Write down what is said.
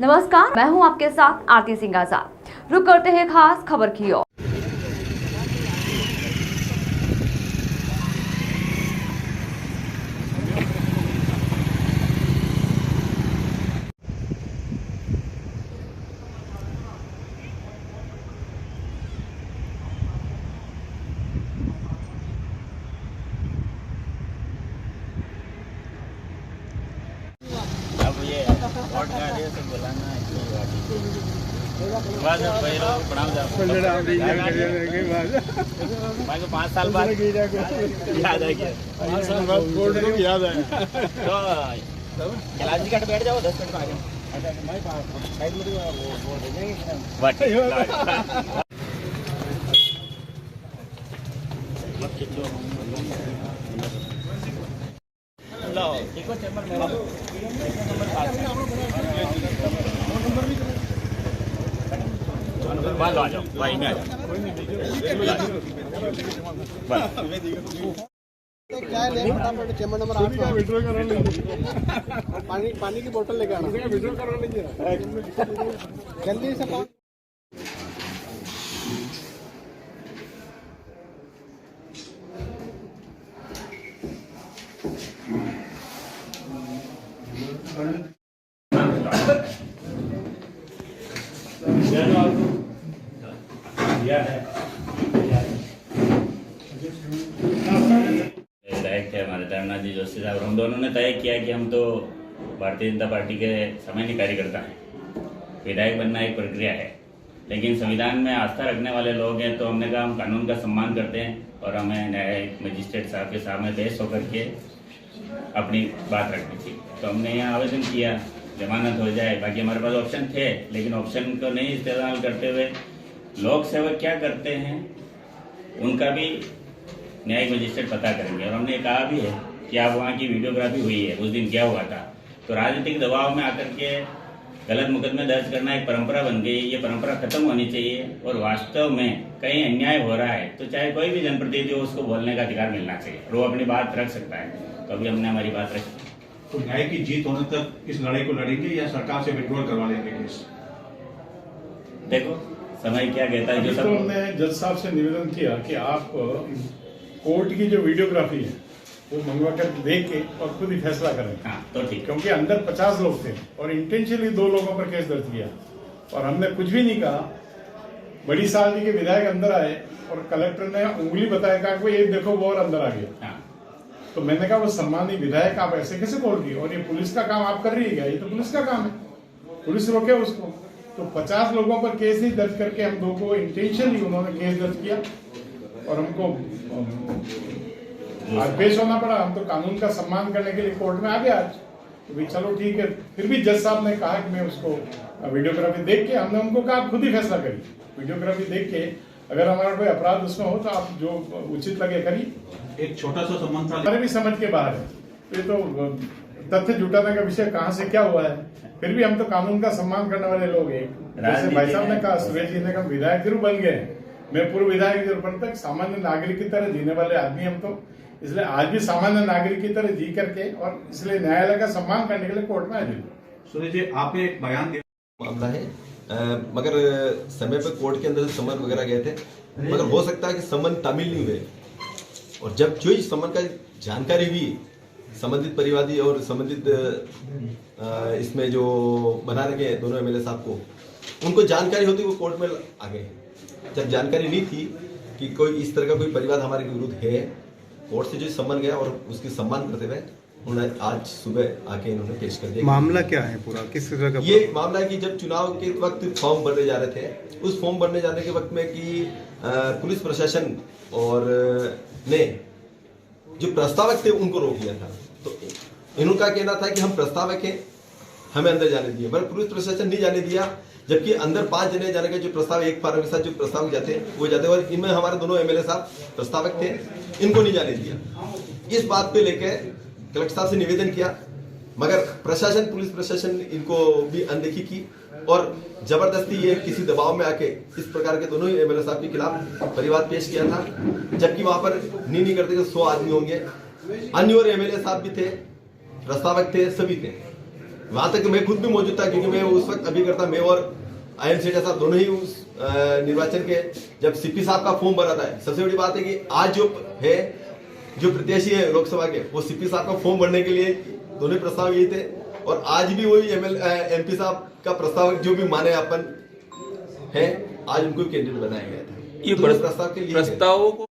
नमस्कार, मैं हूं आपके साथ आरती सिंह आजाद। रुक करते हैं खास खबर की ओर। अब ये वोट का ये सब बुलाना है बाद में पहले प्रणाम भाई को 5 साल बाद याद आ गया 5 साल बाद वोट को याद आया तो कैलाश जी का बैठ जाओ 10 मिनट में आगे भाई साइड में वो दे देंगे लो देखो चैम्बर में बाल आ जाओ भाई में आ जाओ क्या ले फटाफट चैम्बर नंबर 8 का विड्रॉ करा लीजिए पानी की बोतल लेके आना विड्रॉ करा लीजिए जल्दी से कौन विधायक थे हमारे धर्मनाथ जी जोशी साहब, हम दोनों ने तय किया कि हम तो भारतीय जनता पार्टी के सामान्य कार्यकर्ता हैं। विधायक बनना एक प्रक्रिया है, लेकिन संविधान में आस्था रखने वाले लोग हैं, तो हमने कहा हम कानून का सम्मान करते हैं और हमें न्यायिक मजिस्ट्रेट साहब के सामने पेश होकर के अपनी बात रखनी थी। तो हमने यहाँ आवेदन किया जमानत हो जाए। बाकी हमारे पास ऑप्शन थे, लेकिन ऑप्शन को नहीं इस्तेमाल करते हुए लोक सेवक क्या करते हैं उनका भी न्यायिक मजिस्ट्रेट पता करेंगे। और हमने कहा भी है कि आप वहाँ की वीडियोग्राफी हुई है, उस दिन क्या हुआ था। तो राजनीतिक दबाव में आकर के गलत मुकदमे दर्ज करना एक परंपरा बन गई। ये परंपरा खत्म होनी चाहिए और वास्तव में कहीं अन्याय हो रहा है तो चाहे कोई भी जनप्रतिनिधि हो, उसको बोलने का अधिकार मिलना चाहिए और वो अपनी बात रख सकता है। तो अभी हमने हमारी बात रखी। तो न्याय की जीत होने तक इस लड़ाई को लड़ेंगे या सरकार से विड्रॉल करवा लेंगे केस? देखो समय क्या कहता है। जो तो हमने जज साहब से निवेदन किया कि आप कोर्ट की जो वीडियोग्राफी है वो मंगवा कर देख के और खुद ही फैसला करें। हाँ तो ठीक, क्योंकि अंदर 50 लोग थे और इंटेंशनली 2 लोगों पर केस दर्ज किया और हमने कुछ भी नहीं कहा। बड़ी साल जी के विधायक अंदर आए और कलेक्टर ने उंगली बताया, कहा कि ये देखो वो और अंदर आ गया। हाँ तो मैंने कहा वो सम्मानित विधायक आप ऐसे कैसे बोल रही हो, और ये पुलिस का काम आप कर रही है क्या? ये तो पुलिस का काम है, पुलिस रोके उसको। तो 50 लोगों पर केस नहीं दर्ज करके हम 2 को इंटेंशनली उन्होंने केस दर्ज किया और हमको आज पेश होना पड़ा। हम तो कानून का सम्मान करने के लिए कोर्ट में आ गए आज। तो भी चलो ठीक है। फिर भी जज साहब ने कहा कि मैं उसको वीडियोग्राफी देख के, हमने उनको कहा आप खुद ही फैसला करिए। वीडियोग्राफी देख के अगर हमारा कोई अपराध उसमें हो तो आप जो उचित लगे करिए। एक छोटा सा संबंध था, हमारे भी समझ के बाहर है। ये तो तथ्य जुटाने का विषय कहाँ से क्या हुआ है। फिर भी हम तो कानून का सम्मान करने वाले लोग हैं। जैसे भाई साहब ने कहा, सुरेश जी ने कहा विधायक जरूर बन गए, मैं पूर्व विधायक जरूर बनता, सामान्य नागरिक की तरह जीने वाले आदमी हम तो, इसलिए आज भी सामान्य नागरिक की तरह जी करके और इसलिए न्यायालय का सम्मान करने के लिए कोर्ट में आए। सुरेश जी आपने एक बयान दिया मामला है, मगर समय पे कोर्ट के अंदर समन वगैरह गए थे, मगर हो सकता है कि समन तामील नहीं हुए। और जब जो इस समन का जानकारी हुई संबंधित परिवादी और संबंधित इसमें जो बना रखे दोनों एमएलए साहब को, उनको जानकारी होती वो कोर्ट में आ गए। जब जानकारी नहीं थी कि कोई इस तरह का कोई परिवाद हमारे विरुद्ध है, कोर्ट से जो सम्मान गया और उसकी सम्मान करते हुए उन्होंने आज सुबह आके इन्होंने पेश कर दिया। मामला क्या है पूरा, किस तरह का? ये मामला है कि जब चुनाव के वक्त फॉर्म भरने जा रहे थे, उस फॉर्म भरने जाने के वक्त में कि पुलिस प्रशासन और ने जो प्रस्तावक थे उनको रोक लिया था। तो इनका कहना था कि हम प्रस्तावक हैं, हमें अंदर जाने दिए, मगर पुलिस प्रशासन नहीं जाने दिया। जबकि अंदर 5 जने जाने का जो प्रस्ताव, एक फार्म के साथ जो प्रस्तावक जाते वो जाते, और इनमें हमारे दोनों एमएलए साहब प्रस्तावक थे, इनको नहीं जाने दिया। इस बात पे लेकर कलेक्टर साहब से निवेदन किया, मगर प्रशासन, पुलिस प्रशासन इनको भी अनदेखी की और जबरदस्ती ये किसी दबाव में आके इस प्रकार के दोनों ही एमएलए साहब के खिलाफ परिवाद पेश किया था। जबकि वहां पर नहीं करते कि 100 आदमी होंगे, अन्य और एमएलए साहब भी थे, प्रस्तावक थे, सभी थे। वहां तक मैं खुद भी मौजूद था, क्योंकि मैं उस वक्त अभिकर्ता, मैं और IM सेठा साहब दोनों ही उस निर्वाचन के जब CP साहब का फॉर्म भरा था। सबसे बड़ी बात है कि आज जो प्रत्याशी है लोकसभा के, वो CP साहब का फॉर्म भरने के लिए दोनों प्रस्ताव ये थे, और आज भी वही MP साहब का प्रस्ताव जो भी माने अपन है, आज उनको कैंडिडेट बनाया गया था। ये प्रस्ताव के लिए प्रस्तावों को